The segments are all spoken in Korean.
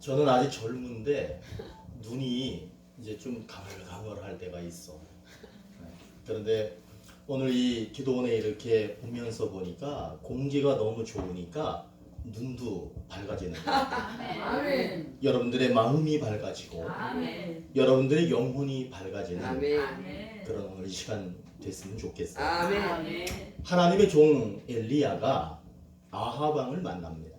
저는 아직 젊은데 눈이 이제 좀 가물가물할 때가 있어. 그런데 오늘 이 기도원에 이렇게 보면서 보니까 공기가 너무 좋으니까 눈도 밝아지는 것 같아요. 아멘. 여러분들의 마음이 밝아지고 아멘. 여러분들의 영혼이 밝아지는 아멘. 그런 오늘 이 시간 됐으면 좋겠어요. 아멘. 하나님의 종 엘리야가 아합 왕을 만납니다.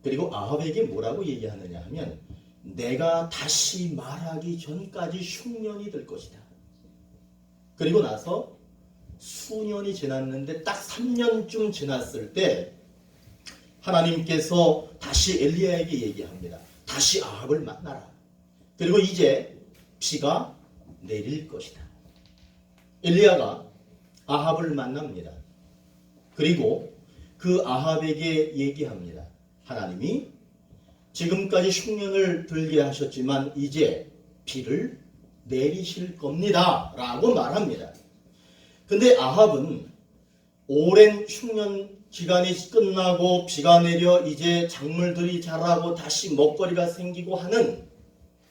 그리고 아합에게 뭐라고 얘기하느냐 하면 내가 다시 말하기 전까지 흉년이 될 것이다. 그리고 나서 수년이 지났는데 딱 3년쯤 지났을 때 하나님께서 다시 엘리야에게 얘기합니다. 다시 아합을 만나라. 그리고 이제 비가 내릴 것이다. 엘리야가 아합을 만납니다. 그리고 그 아합에게 얘기합니다. 하나님이 지금까지 흉년을 들게 하셨지만 이제 비를 내리실 겁니다. 라고 말합니다. 근데 아합은 오랜 흉년 기간이 끝나고 비가 내려 이제 작물들이 자라고 다시 먹거리가 생기고 하는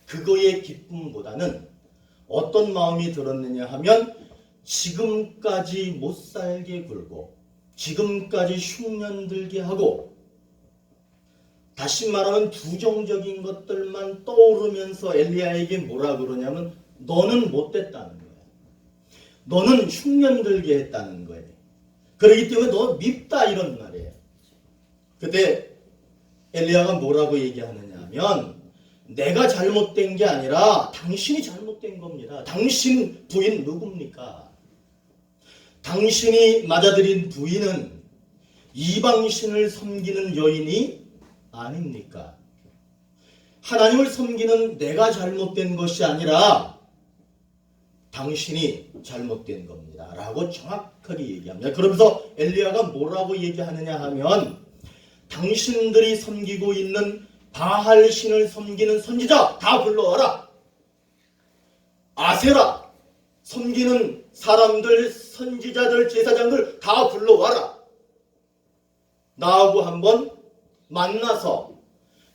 그거의 기쁨보다는 어떤 마음이 들었느냐 하면 지금까지 못 살게 굴고 지금까지 흉년 들게 하고 다시 말하면 부정적인 것들만 떠오르면서 엘리야에게 뭐라 그러냐면 너는 못됐다는 거예요. 너는 흉년 들게 했다는 거예요. 그렇기 때문에 너 밉다 이런 말이에요. 그때 엘리야가 뭐라고 얘기하느냐 하면 내가 잘못된 게 아니라 당신이 잘못된 겁니다. 당신 부인 누굽니까? 당신이 맞아들인 부인은 이방신을 섬기는 여인이 아닙니까? 하나님을 섬기는 내가 잘못된 것이 아니라 당신이 잘못된 겁니다. 라고 정확하게 얘기합니다. 그러면서 엘리야가 뭐라고 얘기하느냐 하면 당신들이 섬기고 있는 바할 신을 섬기는 선지자 다 불러와라. 아세라 섬기는 사람들, 선지자들, 제사장들 다 불러와라. 나하고 한번 만나서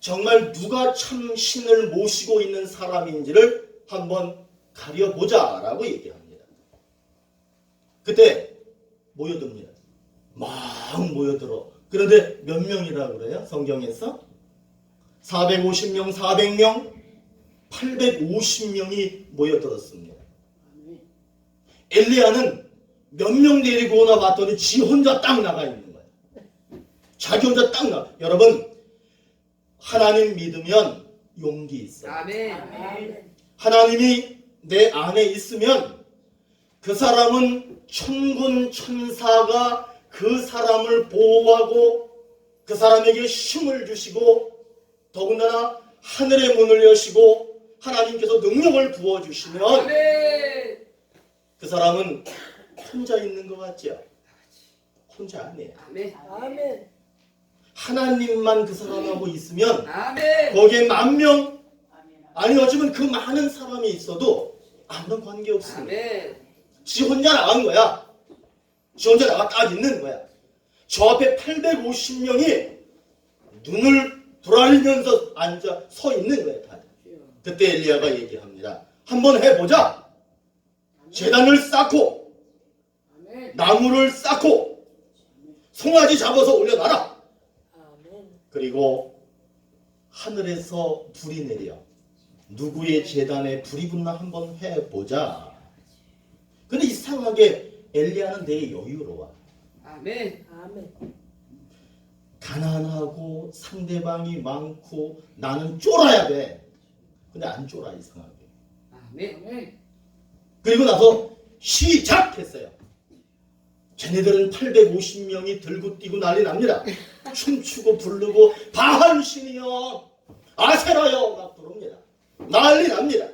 정말 누가 참 신을 모시고 있는 사람인지를 한번 가려보자 라고 얘기합니다. 그때 모여듭니다. 막 모여들어. 그런데 몇 명이라고 그래요? 성경에서 450명, 400명, 850명이 모여들었습니다. 엘리야는 몇 명 데리고 오나 봤더니 지 혼자 딱 나가 있는 거예요. 자기 혼자 딱 나가. 여러분 하나님 믿으면 용기 있어요. 아멘. 하나님이 내 안에 있으면 그 사람은 천군 천사가 그 사람을 보호하고 그 사람에게 힘을 주시고 더군다나 하늘의 문을 여시고 하나님께서 능력을 부어주시면 아멘. 그 사람은 혼자 있는 것 같죠? 혼자 아니에요. 아멘. 아멘. 하나님만 그 사람하고 있으면 아멘. 거기에 10,000명 아니 어쩌면 그 많은 사람이 있어도 아무런 관계 없습니다. 아멘. 지 혼자 나간 거야. 지 혼자 나가 딱 있는 거야. 저 앞에 850명이 눈을 부라리면서 앉아 서 있는 거예요. 다들. 그때 엘리야가 얘기합니다. 한번 해보자. 제단을 쌓고 아멘. 나무를 쌓고 송아지 잡아서 올려놔라. 아멘. 그리고 하늘에서 불이 내려 누구의 제단에 불이 붙나 한번 해보자. 근데 이상하게 엘리야는 되게 여유로워. 아멘. 아멘. 가난하고 상대방이 많고 나는 쫄아야 돼. 근데 안 쫄아 이상하게. 아멘. 그리고 나서 시작했어요. 쟤네들은 850명이 들고 뛰고 난리 납니다. 춤추고 부르고 바할 신이여 아세라여 막 부릅니다. 난리 납니다.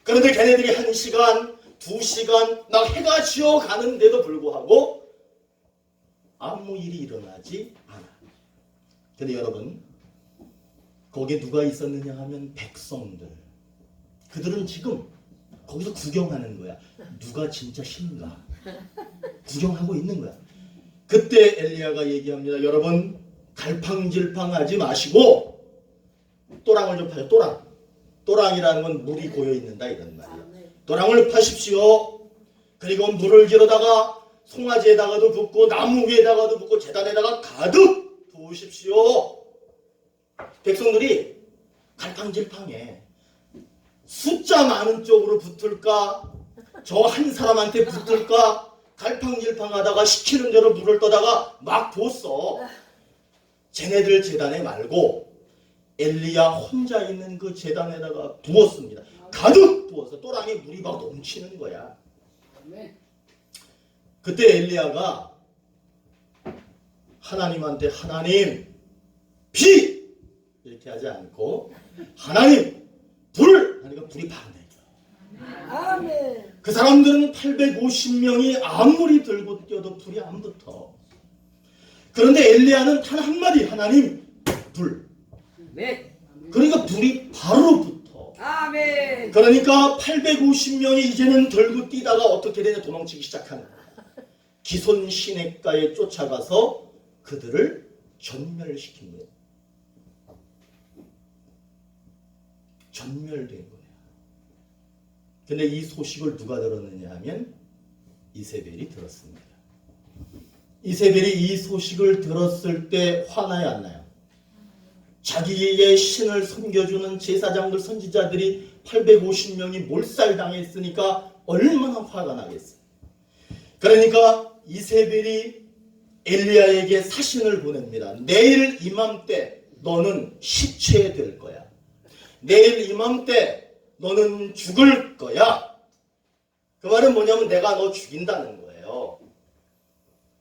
그런데 걔네들이 1시간, 2시간 막 해가 지어 가는데도 불구하고 아무 일이 일어나지 않아. 근데 여러분 거기에 누가 있었느냐 하면 백성들. 그들은 지금 거기서 구경하는 거야. 누가 진짜 신가? 구경하고 있는 거야. 그때 엘리야가 얘기합니다. 여러분 갈팡질팡하지 마시고 또랑을 좀 파요. 또랑. 또랑이라는 건 물이 고여 있는다 이런 말이에요. 아멘. 또랑을 파십시오. 그리고 물을 기르다가 송아지에다가도 붓고 나무 위에다가도 붓고 제단에다가 가득 부으십시오. 백성들이 갈팡질팡해. 숫자 많은 쪽으로 붙을까? 저 한 사람한테 붙을까? 갈팡질팡하다가 시키는 대로 물을 떠다가 막 부었어. 쟤네들 제단에 말고 엘리야 혼자 있는 그 제단에다가 부었습니다. 가득 부어서 또랑에 물이 막 넘치는 거야. 아멘. 그때 엘리야가 하나님한테 하나님 비! 이렇게 하지 않고 하나님 불! 하니까 불이 팍 내려. 아멘. 그 사람들은 850명이 아무리 들고 뛰어도 불이 안 붙어. 그런데 엘리야는 단 한마디 하나님 불. 아멘. 그러니까 불이 바로 붙어. 아멘. 그러니까 850명이 이제는 들고 뛰다가 어떻게 되냐 도망치기 시작하는 거야. 기손 시냇가에 쫓아가서 그들을 전멸시킵니다. 전멸된 거야. 근데 이 소식을 누가 들었느냐 하면 이세벨이 들었습니다. 이세벨이 이 소식을 들었을 때 화나요 안 나요? 자기의 신을 섬겨주는 제사장들 선지자들이 850명이 몰살당했으니까 얼마나 화가 나겠어요. 그러니까 이세벨이 엘리야에게 사신을 보냅니다. 내일 이맘때 너는 시체될 거야. 내일 이맘때 너는 죽을 거야. 그 말은 뭐냐면 내가 너 죽인다는 거예요.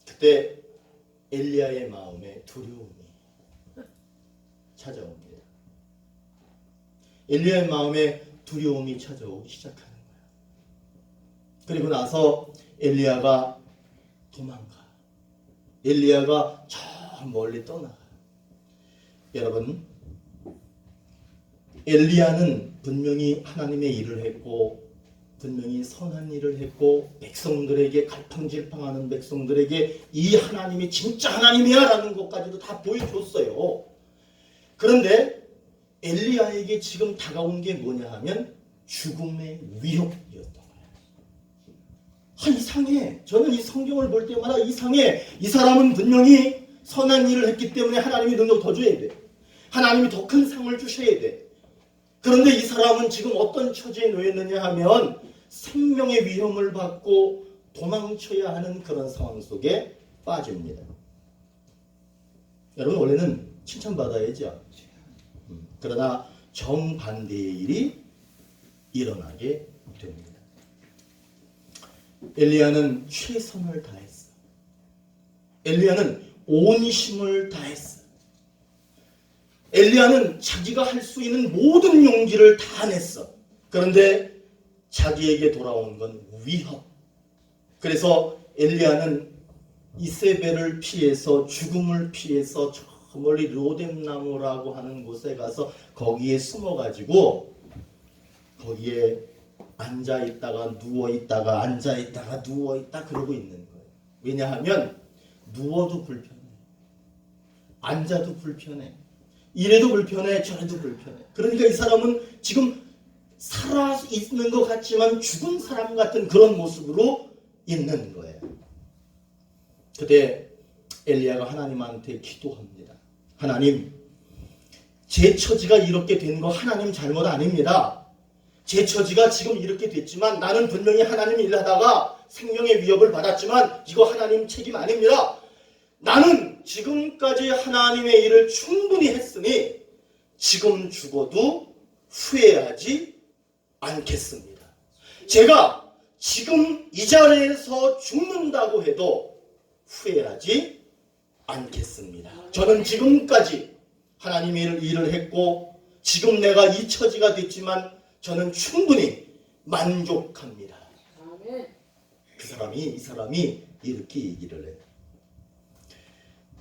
그때 엘리야의 마음에 두려움이 찾아옵니다. 엘리야의 마음에 두려움이 찾아오기 시작하는 거야. 그리고 나서 엘리야가 도망가. 엘리야가 저 멀리 떠나가. 여러분, 엘리야는 분명히 하나님의 일을 했고 분명히 선한 일을 했고 백성들에게 갈팡질팡하는 백성들에게 이 하나님이 진짜 하나님이야 라는 것까지도 다 보여줬어요. 그런데 엘리야에게 지금 다가온 게 뭐냐 하면 죽음의 위협이었던 거예요. 이상해. 저는 이 성경을 볼 때마다 이상해. 이 사람은 분명히 선한 일을 했기 때문에 하나님이 능력 더 줘야 돼. 하나님이 더 큰 상을 주셔야 돼. 그런데 이 사람은 지금 어떤 처지에 놓였느냐 하면 생명의 위험을 받고 도망쳐야 하는 그런 상황 속에 빠집니다. 여러분 원래는 칭찬받아야죠. 그러나 정반대의 일이 일어나게 됩니다. 엘리야는 최선을 다했어. 엘리야는 온 힘을 다했어. 엘리야는 자기가 할 수 있는 모든 용기를 다 냈어. 그런데 자기에게 돌아온 건 위협. 그래서 엘리야는 이세벨을 피해서 죽음을 피해서 저 멀리 로뎀나무라고 하는 곳에 가서 거기에 숨어가지고 거기에 앉아있다가 누워있다가 앉아있다가 누워있다 그러고 있는 거예요. 왜냐하면 누워도 불편해. 앉아도 불편해. 이래도 불편해. 저래도 불편해. 그러니까 이 사람은 지금 살아있는 것 같지만 죽은 사람 같은 그런 모습으로 있는 거예요. 그때 엘리야가 하나님한테 기도합니다. 하나님, 제 처지가 이렇게 된 거 하나님 잘못 아닙니다. 제 처지가 지금 이렇게 됐지만 나는 분명히 하나님 일하다가 생명의 위협을 받았지만 이거 하나님 책임 아닙니다. 나는 지금까지 하나님의 일을 충분히 했으니 지금 죽어도 후회하지 않겠습니다. 제가 지금 이 자리에서 죽는다고 해도 후회하지 않겠습니다. 저는 지금까지 하나님의 일을 했고 지금 내가 이 처지가 됐지만 저는 충분히 만족합니다. 아멘. 이 사람이 이렇게 얘기를 해요.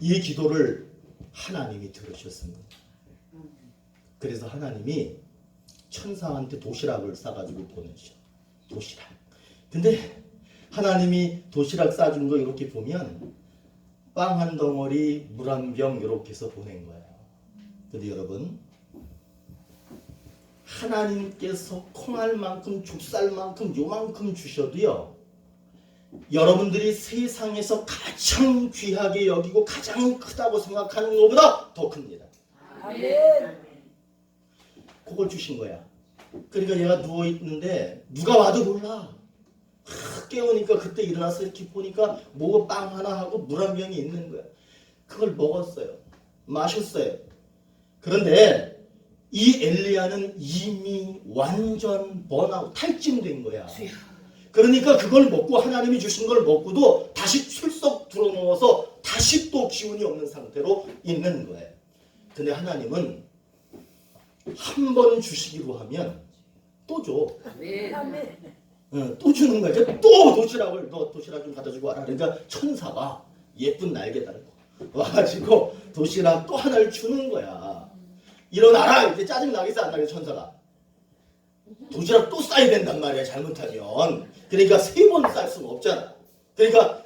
이 기도를 하나님이 들으셨습니다. 그래서 하나님이 천사한테 도시락을 싸가지고 보내셔. 도시락. 근데 하나님이 도시락 싸준 거 이렇게 보면 빵 한 덩어리, 물 한 병 이렇게 해서 보낸 거예요. 근데 여러분, 하나님께서 콩알만큼 좁쌀만큼 요만큼 주셔도요, 여러분들이 세상에서 가장 귀하게 여기고 가장 크다고 생각하는 것보다 더 큽니다. 아멘. 그걸 주신 거야. 그러니까 얘가 누워있는데 누가 와도 몰라. 깨우니까 그때 일어나서 이렇게 보니까 뭐가 빵 하나 하고 물 한 병이 있는 거야. 그걸 먹었어요. 마셨어요. 그런데 이 엘리야는 이미 완전 번아웃, 탈진된 거야. 그러니까 그걸 먹고 하나님이 주신 걸 먹고도 다시 출석 들어놓아서 다시 또 기운이 없는 상태로 있는 거예요. 근데 하나님은 한 번 주시기로 하면 또 줘. 아멘. 또 주는 거야. 그러니까 또 도시락을 너 도시락 좀 갖다 주고 와라. 그러니까 천사가 예쁜 날개 달고 와가지고 도시락 또 하나를 주는 거야. 일어나라. 이제 짜증 나겠어 안 나겠어 천사가. 도시락 또 싸야 된단 말이야 잘못하면. 그러니까 3번 쌀 수는 없잖아. 그러니까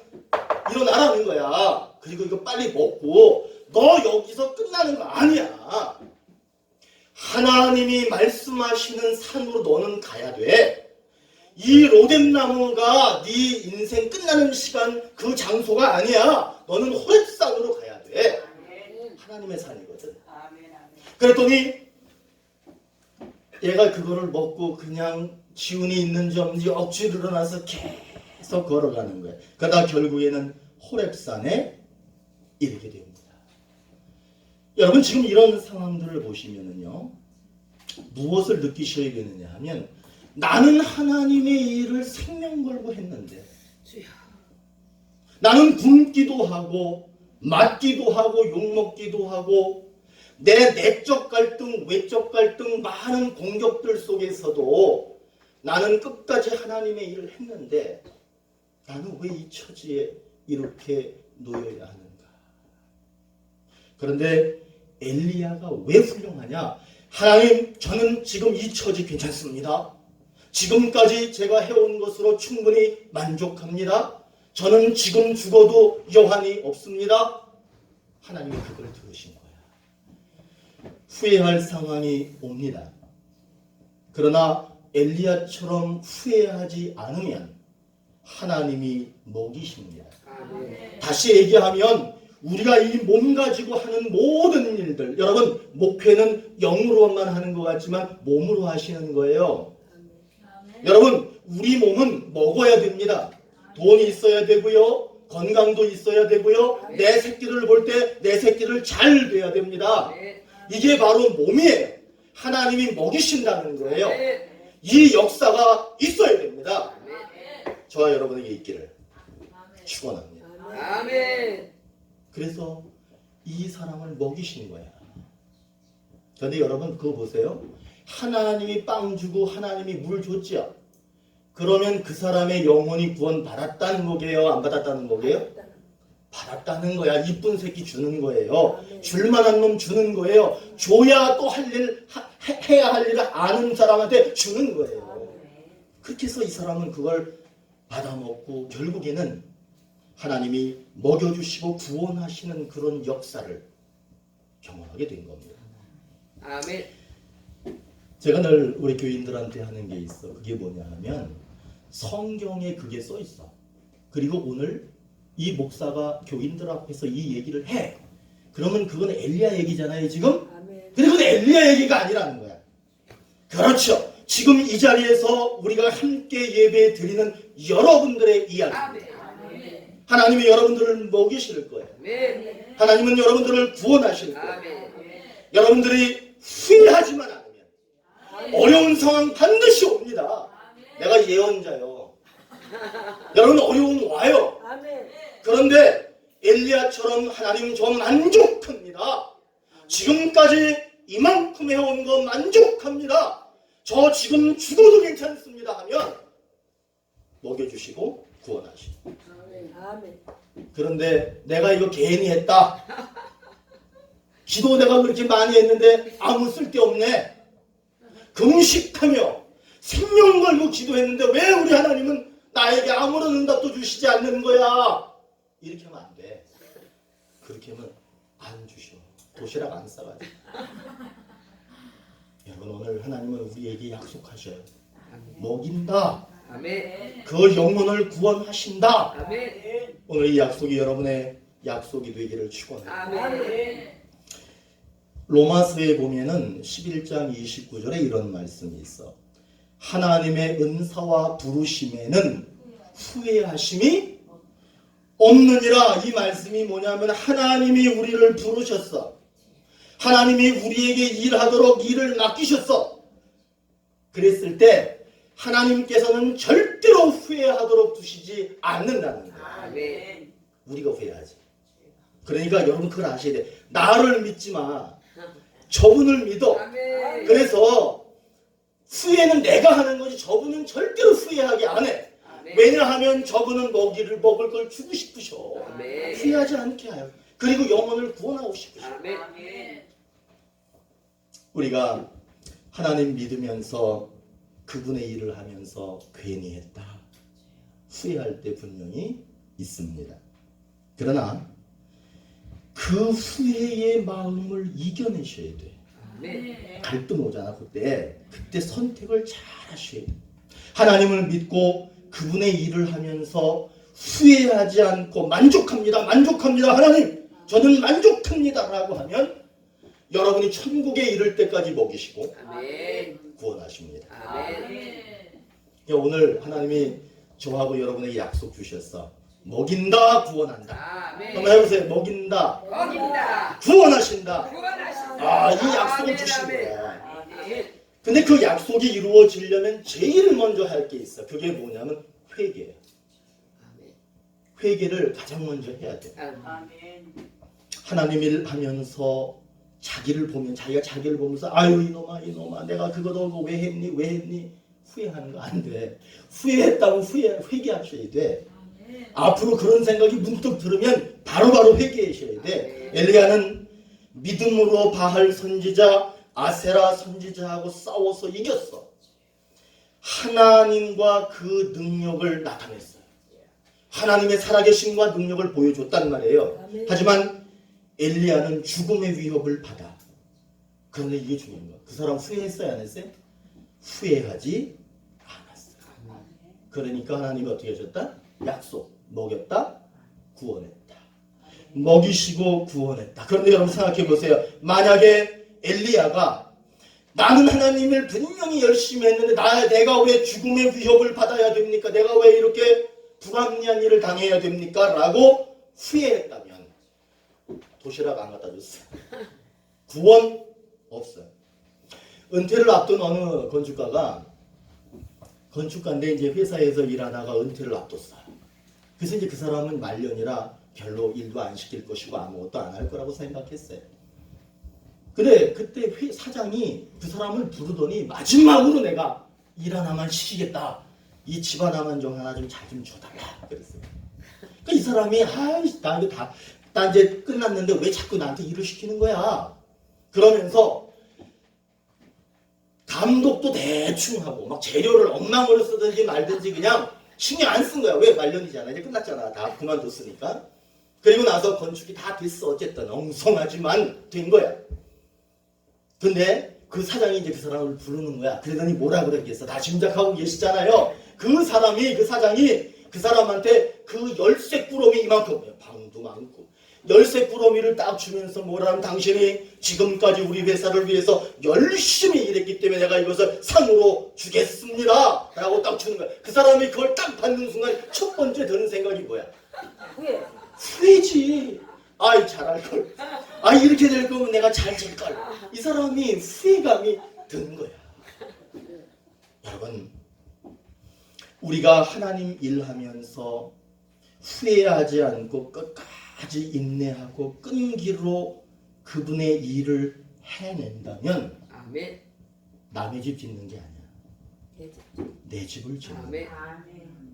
일어나라는 거야. 그리고 이거 빨리 먹고 너 여기서 끝나는 거 아니야. 하나님이 말씀하시는 산으로 너는 가야 돼. 이 로뎀나무가 네 인생 끝나는 시간 그 장소가 아니야. 너는 호렙산으로 가야 돼. 하나님의 산이거든. 그랬더니 얘가 그거를 먹고 그냥 기운이 있는지 없는지 억지로 일어나서 계속 걸어가는 거야. 그러다 결국에는 호렙산에 이르게 됩니다. 여러분 지금 이런 상황들을 보시면은요, 무엇을 느끼셔야겠느냐 하면 나는 하나님의 일을 생명 걸고 했는데 나는 굶기도 하고 맞기도 하고 욕먹기도 하고 내 내적 갈등, 외적 갈등 많은 공격들 속에서도 나는 끝까지 하나님의 일을 했는데 나는 왜 이 처지에 이렇게 놓여야 하는가? 그런데 엘리야가 왜 훌륭하냐? 하나님, 저는 지금 이 처지 괜찮습니다. 지금까지 제가 해온 것으로 충분히 만족합니다. 저는 지금 죽어도 여한이 없습니다. 하나님이 그걸 들으신 거야. 후회할 상황이 옵니다. 그러나 엘리야처럼 후회하지 않으면 하나님이 먹이십니다. 다시 얘기하면 우리가 이 몸 가지고 하는 모든 일들, 여러분 목회는 영으로만 하는 것 같지만 몸으로 하시는 거예요. 여러분 우리 몸은 먹어야 됩니다. 돈이 있어야 되고요. 건강도 있어야 되고요. 내 새끼를 볼 때 내 새끼를 잘 돼야 됩니다. 이게 바로 몸이에요. 하나님이 먹이신다는 거예요. 이 역사가 있어야 됩니다. 저와 여러분에게 있기를 축원합니다. 아멘. 그래서 이 사람을 먹이신 거야. 그런데 여러분 그거 보세요. 하나님이 빵 주고 하나님이 물 줬죠. 그러면 그 사람의 영혼이 구원 받았다는 거게요? 안 받았다는 거게요? 받았다는 거야. 이쁜 새끼 주는 거예요. 줄만한 놈 주는 거예요. 줘야 또 할 일, 해야 할 일을 아는 사람한테 주는 거예요. 그렇게 해서 이 사람은 그걸 받아먹고 결국에는 하나님이 먹여주시고 구원하시는 그런 역사를 경험하게 된 겁니다. 아멘. 제가 늘 우리 교인들한테 하는 게 있어. 그게 뭐냐 하면 성경에 그게 써 있어. 그리고 오늘 이 목사가 교인들 앞에서 이 얘기를 해. 그러면 그건 엘리야 얘기잖아요 지금. 근데 그건 엘리야 얘기가 아니라는 거야. 그렇죠. 지금 이 자리에서 우리가 함께 예배 드리는 여러분들의 이야기. 하나님이 여러분들을 먹이실 거예요. 하나님은 여러분들을 구원하실 거예요. 여러분들이 후회하지만 않으면 어려운 상황 반드시 옵니다. 내가 예언자요. 여러분 어려움 와요. 그런데 엘리야처럼 하나님 저 만족합니다. 지금까지 이만큼 해온 거 만족합니다. 저 지금 죽어도 괜찮습니다 하면 먹여주시고 구원하시고. 그런데 내가 이거 괜히 했다. 기도 내가 그렇게 많이 했는데 아무 쓸데없네. 금식하며 생명 걸고 기도했는데 왜 우리 하나님은 나에게 아무런 응답도 주시지 않는 거야. 이렇게 하면 안 돼. 그렇게 하면 안 주셔. 도시락 안 싸가지고. 여러분 오늘 오늘 하나님은 우리에게 약속하셔요. 먹인다. 아멘. 그 영혼을 구원하신다. 아멘. 오늘 이 약속이 여러분의 약속이 되기를 축원합니다. 아멘. 로마서에 보면은 11장 29절에 이런 말씀이 있어. 하나님의 은사와 부르심에는 후회하심이 없느니라. 이 말씀이 뭐냐면 하나님이 우리를 부르셨어. 하나님이 우리에게 일하도록 일을 맡기셨어. 그랬을 때 하나님께서는 절대로 후회하도록 두시지 않는다는 거야. 아멘. 우리가 후회하지. 그러니까 여러분 그걸 아셔야 돼. 나를 믿지 마. 저분을 믿어. 아멘. 그래서 후회는 내가 하는 거지 저분은 절대로 후회하게 안 해. 아멘. 왜냐하면 저분은 먹을 걸 주고 싶으셔. 아멘. 후회하지 않게 해요. 그리고 영혼을 구원하고 싶으셔. 아멘. 우리가 하나님 믿으면서 그분의 일을 하면서 괜히 했다. 후회할 때 분명히 있습니다. 그러나 그 후회의 마음을 이겨내셔야 돼. 아멘. 갈등 오잖아. 그때 선택을 잘 하셔야 돼. 하나님을 믿고 그분의 일을 하면서 후회하지 않고 만족합니다. 하나님 저는 만족합니다 라고 하면 여러분이 천국에 이를 때까지 먹이시고 아멘. 구원하십니다. 아멘. 오늘 하나님이 저하고 여러분에게 약속 주셨어. 먹인다 구원한다. 아멘. 한번 해보세요. 먹인다 먹인다. 구원하신다. 구원하신다. 이 약속을 아멘, 주신 아멘. 거야. 아멘. 근데 그 약속이 이루어지려면 제일 먼저 할 게 있어. 그게 뭐냐면 회개예요. 아멘. 회개를 가장 먼저 해야 돼. 아멘. 하나님 일 하면서 자기가 자기를 보면서 아유 이놈아 내가 그거 왜 했니 후회하는 거 안 돼. 후회했다고 회개하셔야 돼. 앞으로 그런 생각이 문득 들으면 바로바로 회개하셔야 돼. 엘리야는 믿음으로 바알 선지자 아세라 선지자하고 싸워서 이겼어. 하나님과 그 능력을 나타냈어요. 하나님의 살아계심과 능력을 보여줬단 말이에요. 하지만 엘리야는 죽음의 위협을 받아. 그런데 이게 중요한 거야. 그 사람 후회했어요 안 했어요? 후회하지 않았어요. 그러니까 하나님이 어떻게 하셨다? 약속 먹였다 구원했다. 먹이시고 구원했다. 그런데 여러분 생각해 보세요. 만약에 엘리야가 나는 하나님을 분명히 열심히 했는데 내가 왜 죽음의 위협을 받아야 됩니까? 내가 왜 이렇게 불합리한 일을 당해야 됩니까? 라고 후회했다면 도시락 안 갖다 줬어요. 구원 없어요. 은퇴를 앞둔 어느 건축가인데 이제 회사에서 일하다가 은퇴를 앞뒀어요. 그래서 이제 그 사람은 말년이라 별로 일도 안 시킬 것이고 아무것도 안 할 거라고 생각했어요. 근데 그때 사장이 그 사람을 부르더니 마지막으로 내가 일 하나만 시키겠다. 이 집 하나만 좀 하나 좀 잘 좀 줘달라. 그랬어요. 그러니까 이 사람이 나 이제 끝났는데 왜 자꾸 나한테 일을 시키는 거야? 그러면서 감독도 대충 하고 막 재료를 엉망으로 쓰든지 말든지 그냥 신경 안 쓴 거야. 왜? 말년이잖아. 이제 끝났잖아. 다 그만뒀으니까. 그리고 나서 건축이 다 됐어. 어쨌든 엉성하지만 된 거야. 근데 그 사장이 이제 그 사람을 부르는 거야. 그러더니 뭐라 그러겠어. 다 짐작하고 계시잖아요. 그 사장이 그 사람한테 그 열쇠 꾸러미 이만큼 방도 많고 열쇠 꾸러미를 딱 주면서 뭐라면 당신이 지금까지 우리 회사를 위해서 열심히 일했기 때문에 내가 이것을 상으로 주겠습니다 라고 딱 주는 거야. 그 사람이 그걸 딱 받는 순간 첫 번째 드는 생각이 뭐야? 후회지. 아이 잘할걸. 이렇게 될 거면 내가 잘 될걸. 이 사람이 후회감이 드는 거야. 여러분 우리가 하나님 일하면서 후회하지 않고 끝까지 인내하고 끈기로 그분의 일을 해낸다면 아멘. 남의 집 짓는 게 아니야. 내 집을 짓는 거야. 아멘.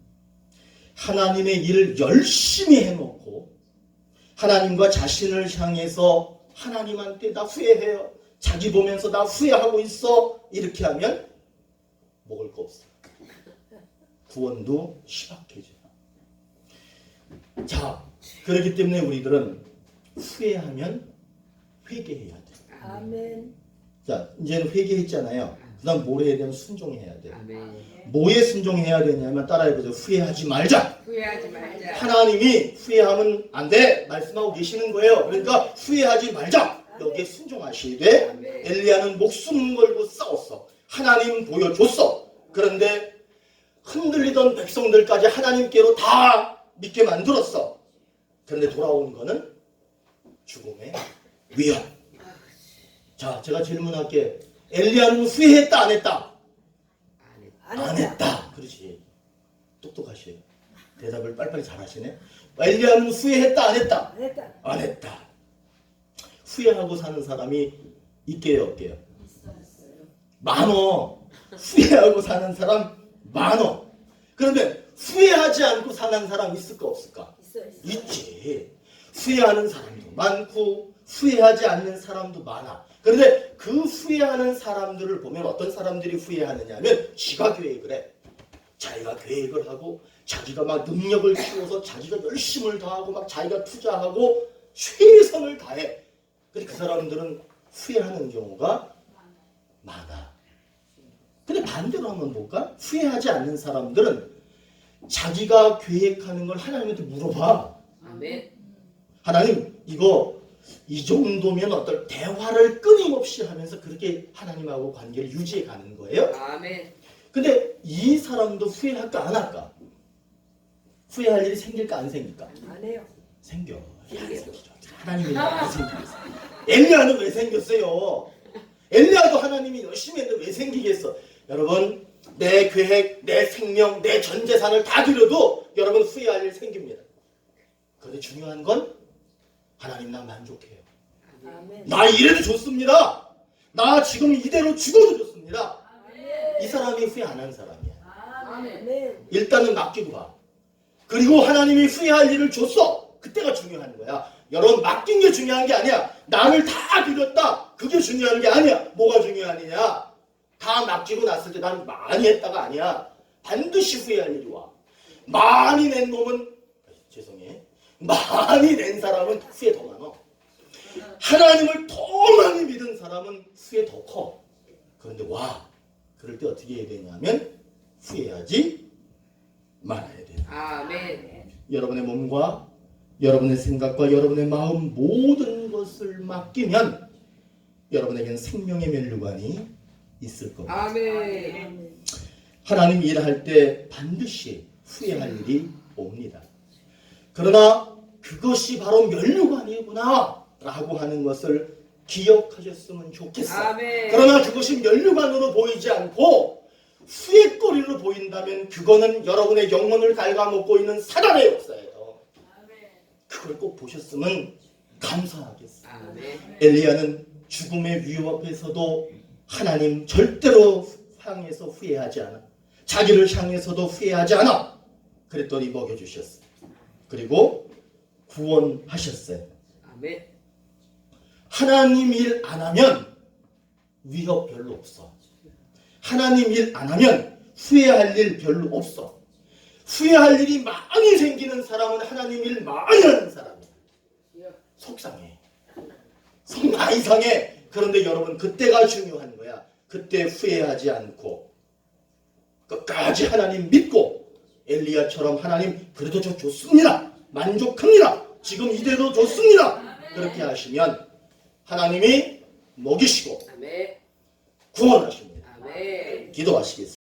하나님의 일을 열심히 해놓고 하나님과 자신을 향해서 하나님한테 나 후회해요. 자기 보면서 나 후회하고 있어. 이렇게 하면 먹을 거 없어. 구원도 희박해져. 자, 그렇기 때문에 우리들은 후회하면 회개해야 돼. 아멘. 자, 이제는 회개했잖아요. 그 다음 뭘 해야 되냐면 순종해야 돼. 아멘. 뭐에 순종해야 되냐면 따라해보세요. 후회하지 말자. 후회하지 말자. 하나님이 후회하면 안 돼 말씀하고 계시는 거예요. 그러니까 후회하지 말자. 여기에 순종하셔야 돼. 아멘. 엘리야는 목숨 걸고 싸웠어. 하나님 보여줬어. 그런데 흔들리던 백성들까지 하나님께로 다 믿게 만들었어. 그런데 돌아온 거는 죽음의 위협. 자, 제가 질문할게. 엘리야는 후회했다 안 했다? 안 했다. 그렇지. 똑똑하시에요. 대답을 빨리빨리 잘하시네. 엘리야는 후회했다 안 했다? 안 했다. 안 했다. 후회하고 사는 사람이 있게요 없게요? 많어. 후회하고 사는 사람 많어. 그런데 후회하지 않고 사는 사람 있을까 없을까? 있지. 후회하는 사람도 많고 후회하지 않는 사람도 많아. 그런데 그 후회하는 사람들을 보면 어떤 사람들이 후회하느냐 하면 지가 계획을 해. 자기가 계획을 하고 자기가 막 능력을 키워서 자기가 열심을 다하고 막 자기가 투자하고 최선을 다해. 근데 그 사람들은 후회하는 경우가 많아. 근데 반대로 한번 볼까? 후회하지 않는 사람들은 자기가 계획하는 걸 하나님한테 물어봐. 아멘. 하나님 이거 이 정도면 어떨 대화를 끊임없이 하면서 그렇게 하나님하고 관계를 유지해 가는 거예요. 아멘. 근데 이 사람도 후회할까 안 할까? 후회할 일이 생길까 안 생길까? 안 해요. 생겨. 안 생기죠. 하나님이 안 생기겠어. 엘리야는 왜 생겼어요? 엘리야도 하나님이 열심히 했는데 왜 생기겠어? 여러분 내 계획, 내 생명, 내 전 재산을 다 드려도 여러분 후회할 일 생깁니다. 그런데 중요한 건 하나님 나 만족해요. 아멘. 나 이래도 좋습니다. 나 지금 이대로 죽어도 좋습니다. 이 사람이 후회 안 한 사람이야. 아멘. 일단은 맡기고 봐. 그리고 하나님이 후회할 일을 줬어. 그때가 중요한 거야. 여러분 맡긴 게 중요한 게 아니야. 나를 다 드렸다. 그게 중요한 게 아니야. 뭐가 중요하느냐. 다 맡기고 났을 때 난 많이 했다가 아니야. 반드시 후회할 일이 와. 많이 낸 놈은 죄송해. 많이 낸 사람은 후회 더 많아. 하나님을 더 많이 믿은 사람은 후회 더 커. 그런데 와. 그럴 때 어떻게 해야 되냐면 후회하지 말아야 돼. 아멘. 여러분의 몸과 여러분의 생각과 여러분의 마음 모든 것을 맡기면 여러분에게는 생명의 면류관이 있을 겁니다. 아멘. 하나님 일할 때 반드시 후회할 일이 옵니다. 그러나 그것이 바로 면류관이구나 라고 하는 것을 기억하셨으면 좋겠어요. 아멘. 그러나 그것이 면류관으로 보이지 않고 후회거리로 보인다면 그거는 여러분의 영혼을 갉아먹고 있는 사단의 역사예요. 그걸 꼭 보셨으면 감사하겠어요. 아멘. 엘리야는 죽음의 위협 앞에서도 하나님 절대로 향해서 후회하지 않아. 자기를 향해서도 후회하지 않아. 그랬더니 먹여주셨어요. 그리고 구원하셨어요. 아멘. 하나님 일 안 하면 위협 별로 없어. 하나님 일 안 하면 후회할 일 별로 없어. 후회할 일이 많이 생기는 사람은 하나님 일 많이 하는 사람이야. 속상해. 속 많이 상해. 그런데 여러분 그때가 중요한 거야. 그때 후회하지 않고 끝까지 하나님 믿고 엘리야처럼 하나님 그래도 저 좋습니다. 만족합니다. 지금 이대로 좋습니다. 그렇게 하시면 하나님이 먹이시고 아멘. 구원하십니다. 아멘. 기도하시겠습니다.